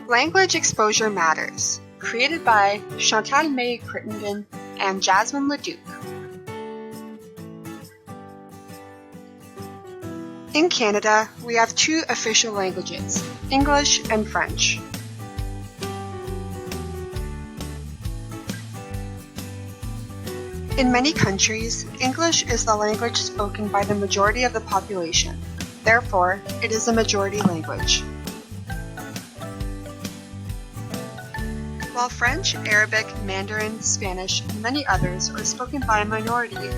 Language Exposure Matters, created by Chantal Mayer-Crittenden and Jasmine Leduc. In Canada, we have two official languages, English and French. In many countries, English is the language spoken by the majority of the population. Therefore, it is a majority language. While French, Arabic, Mandarin, Spanish, and many others are spoken by a minority,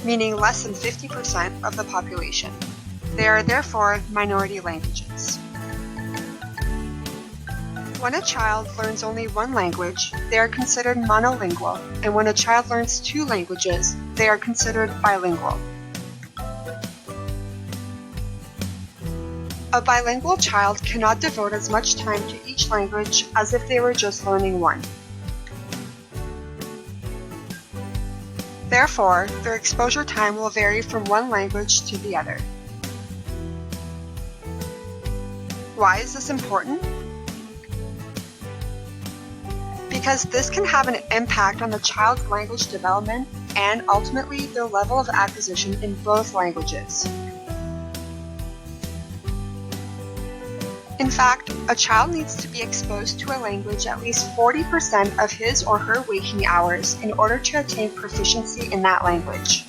meaning less than 50% of the population, they are therefore minority languages. When a child learns only one language, they are considered monolingual, and when a child learns two languages, they are considered bilingual. A bilingual child cannot devote as much time to each language as if they were just learning one. Therefore, their exposure time will vary from one language to the other. Why is this important? Because this can have an impact on the child's language development and ultimately their level of acquisition in both languages. In fact, a child needs to be exposed to a language at least 40% of his or her waking hours in order to attain proficiency in that language.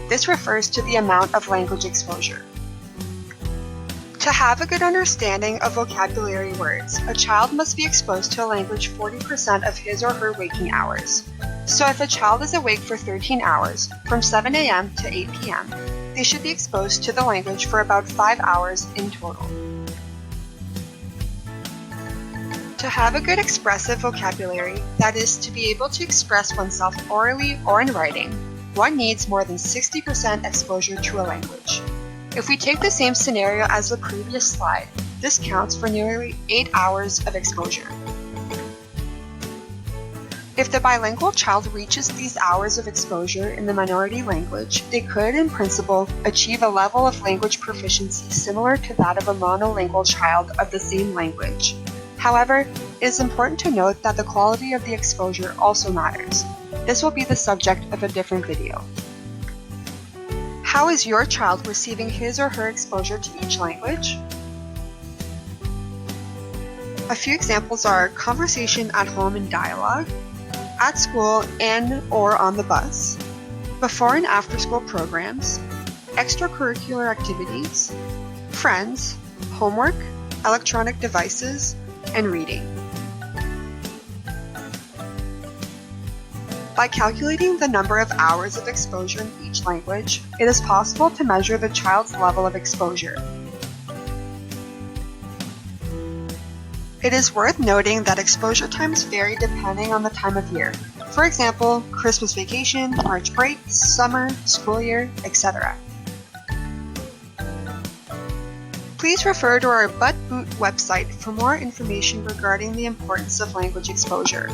This refers to the amount of language exposure. To have a good understanding of vocabulary words, a child must be exposed to a language 40% of his or her waking hours. So if a child is awake for 13 hours, from 7 a.m. to 8 p.m., they should be exposed to the language for about 5 hours in total. To have a good expressive vocabulary, that is, to be able to express oneself orally or in writing, one needs more than 60% exposure to a language. If we take the same scenario as the previous slide, this counts for nearly 8 hours of exposure. If the bilingual child reaches these hours of exposure in the minority language, they could, in principle, achieve a level of language proficiency similar to that of a monolingual child of the same language. However, it is important to note that the quality of the exposure also matters. This will be the subject of a different video. How is your child receiving his or her exposure to each language? A few examples are conversation at home and dialogue, at school and or on the bus, before and after school programs, extracurricular activities, friends, homework, electronic devices, and reading. By calculating the number of hours of exposure in each language, it is possible to measure the child's level of exposure. It is worth noting that exposure times vary depending on the time of year. For example, Christmas vacation, March break, summer, school year, etc. Please refer to our Butt Boot website for more information regarding the importance of language exposure.